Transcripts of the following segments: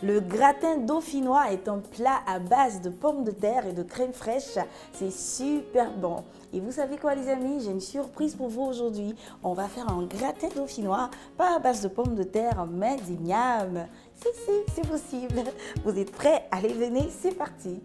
Le gratin dauphinois est un plat à base de pommes de terre et de crème fraîche. C'est super bon. Et vous savez quoi les amis, j'ai une surprise pour vous aujourd'hui. On va faire un gratin dauphinois, pas à base de pommes de terre, mais d'igname. Si, c'est possible. Vous êtes prêts? Allez, venez, c'est parti.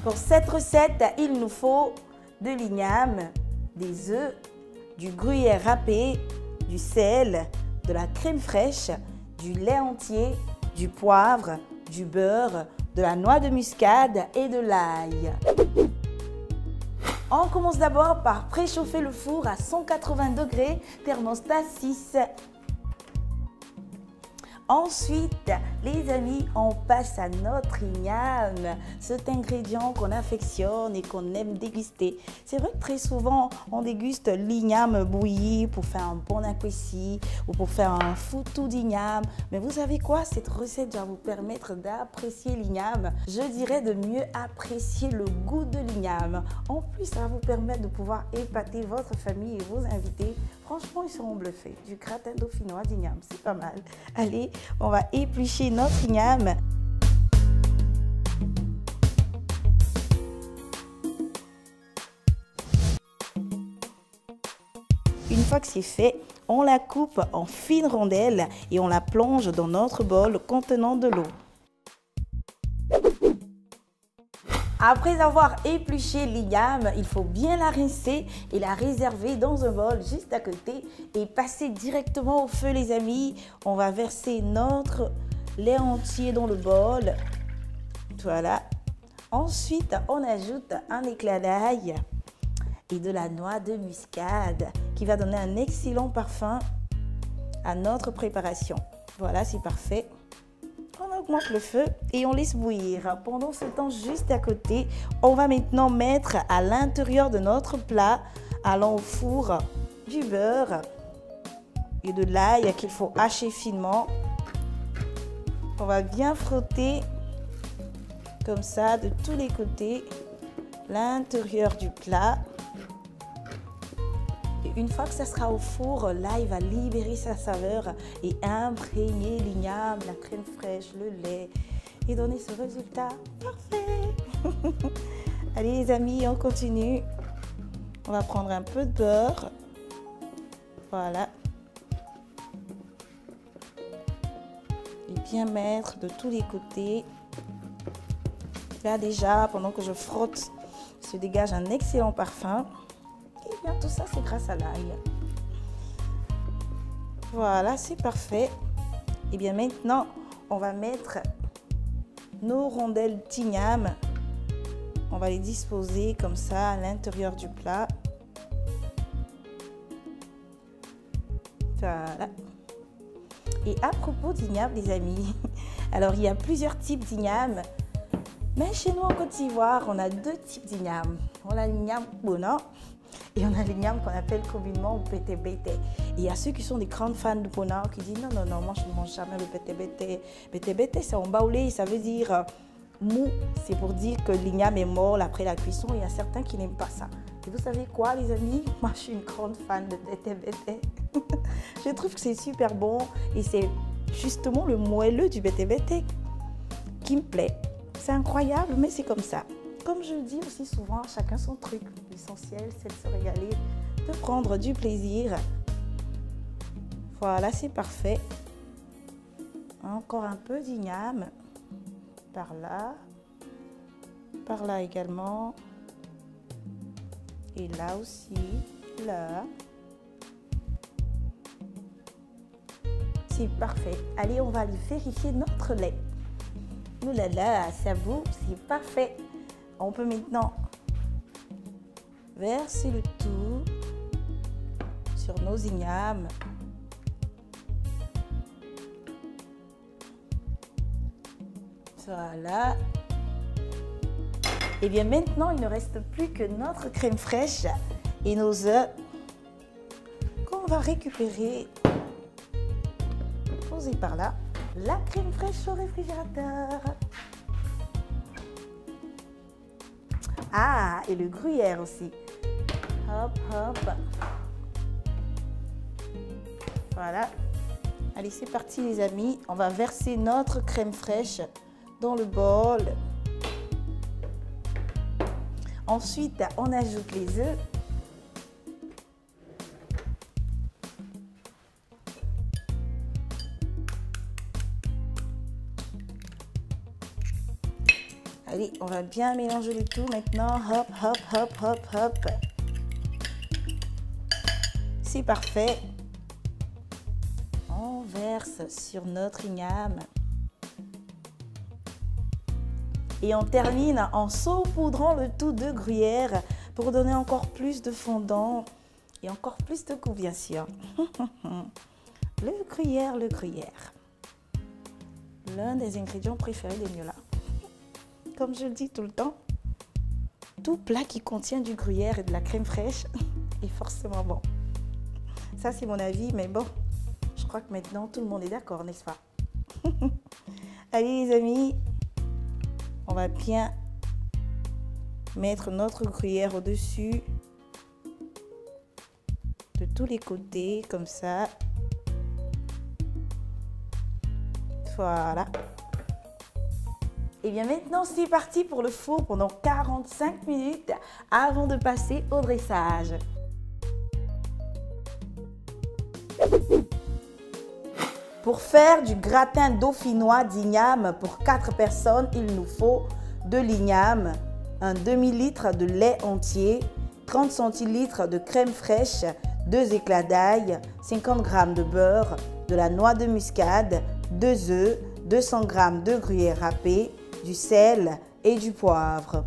Pour cette recette, il nous faut de l'igname, des œufs, du gruyère râpé, du sel, de la crème fraîche, du lait entier, du poivre, du beurre, de la noix de muscade et de l'ail. On commence d'abord par préchauffer le four à 180 degrés, thermostat 6. Ensuite, les amis, on passe à notre igname, cet ingrédient qu'on affectionne et qu'on aime déguster. C'est vrai que très souvent, on déguste l'igname bouilli pour faire un bon appétit ou pour faire un foutou d'igname. Mais vous savez quoi? Cette recette va vous permettre d'apprécier l'igname. Je dirais de mieux apprécier le goût de l'igname. En plus, ça va vous permettre de pouvoir épater votre famille et vos invités. Franchement, ils seront bluffés. Du gratin dauphinois d'igname, c'est pas mal. Allez, on va éplucher notre igname. Une fois que c'est fait, on la coupe en fines rondelles et on la plonge dans notre bol contenant de l'eau. Après avoir épluché l'igname, il faut bien la rincer et la réserver dans un bol juste à côté et passer directement au feu les amis. On va verser notre lait entier dans le bol. Voilà. Ensuite, on ajoute un éclat d'ail et de la noix de muscade qui va donner un excellent parfum à notre préparation. Voilà, c'est parfait. On augmente le feu et on laisse bouillir. Pendant ce temps, juste à côté, on va maintenant mettre à l'intérieur de notre plat, allant au four, du beurre et de l'ail qu'il faut hacher finement. On va bien frotter comme ça de tous les côtés l'intérieur du plat. Et une fois que ça sera au four, l'ail va libérer sa saveur et imprégner l'igname, la crème fraîche, le lait et donner ce résultat parfait. Allez les amis, on continue. On va prendre un peu de beurre. Voilà. Et bien mettre de tous les côtés. Là déjà, pendant que je frotte, se dégage un excellent parfum. Et bien tout ça, c'est grâce à l'ail. Voilà, c'est parfait. Et bien maintenant, on va mettre nos rondelles d'igname. On va les disposer comme ça à l'intérieur du plat. Voilà. Et à propos d'igname, les amis, alors il y a plusieurs types d'igname. Mais chez nous en Côte d'Ivoire, on a deux types d'igname. On a l'igname bona et on a l'igname qu'on appelle communément bete-bete. Et il y a ceux qui sont des grands fans de bona qui disent non, moi je ne mange jamais le bete-bete. Bete-bete, c'est en baoulé, ça veut dire mou. C'est pour dire que l'igname est mort après la cuisson. Il y a certains qui n'aiment pas ça. Et vous savez quoi, les amis? Moi, je suis une grande fan de bete-bete. Je trouve que c'est super bon et c'est justement le moelleux du bete-bete qui me plaît. C'est incroyable, mais c'est comme ça. Comme je le dis aussi souvent, chacun son truc. L'essentiel, c'est de se régaler, de prendre du plaisir. Voilà, c'est parfait. Encore un peu d'igname. Par là également. Et là aussi, là. C'est parfait. Allez, on va aller vérifier notre lait. Ouh là là, ça bout, c'est parfait. On peut maintenant verser le tout sur nos ignames. Voilà. Et bien maintenant, il ne reste plus que notre crème fraîche et nos œufs qu'on va récupérer. Poser par là. La crème fraîche au réfrigérateur. Ah, et le gruyère aussi. Hop, hop. Voilà. Allez, c'est parti les amis. On va verser notre crème fraîche dans le bol. Ensuite, on ajoute les œufs. Allez, on va bien mélanger le tout maintenant. Hop, hop, hop, hop, hop. C'est parfait. On verse sur notre igname. Et on termine en saupoudrant le tout de gruyère pour donner encore plus de fondant et encore plus de goût, bien sûr. Le gruyère, le gruyère. L'un des ingrédients préférés des Miola. Comme je le dis tout le temps, tout plat qui contient du gruyère et de la crème fraîche est forcément bon. Ça, c'est mon avis, mais bon, je crois que maintenant, tout le monde est d'accord, n'est-ce pas? Allez, les amis, on va bien mettre notre gruyère au-dessus de tous les côtés, comme ça. Voilà. Et bien maintenant, c'est parti pour le four pendant 45 minutes avant de passer au dressage. Pour faire du gratin dauphinois d'igname pour 4 personnes, il nous faut de l'igname, un demi-litre de lait entier, 30 centilitres de crème fraîche, 2 éclats d'ail, 50 g de beurre, de la noix de muscade, 2 œufs, 200 g de gruyère râpée, du sel et du poivre.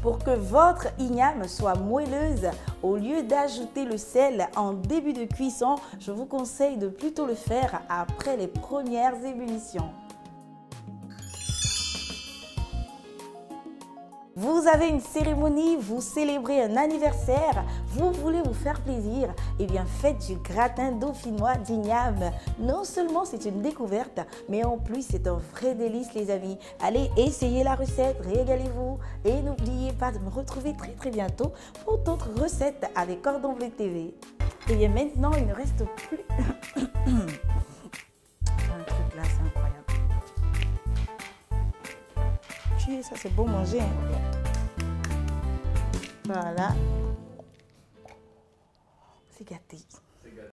Pour que votre igname soit moelleuse, au lieu d'ajouter le sel en début de cuisson, je vous conseille de plutôt le faire après les premières ébullitions. Vous avez une cérémonie, vous célébrez un anniversaire, vous voulez vous faire plaisir, eh bien faites du gratin dauphinois d'igname. Non seulement c'est une découverte, mais en plus c'est un vrai délice les amis. Allez, essayez la recette, régalez-vous et n'oubliez pas de me retrouver très bientôt pour d'autres recettes avec Cordon Bleu TV. Et bien maintenant, il ne reste plus... Un truc là, c'est incroyable. Ça c'est bon manger. Hein. Voilà. C'est gâté.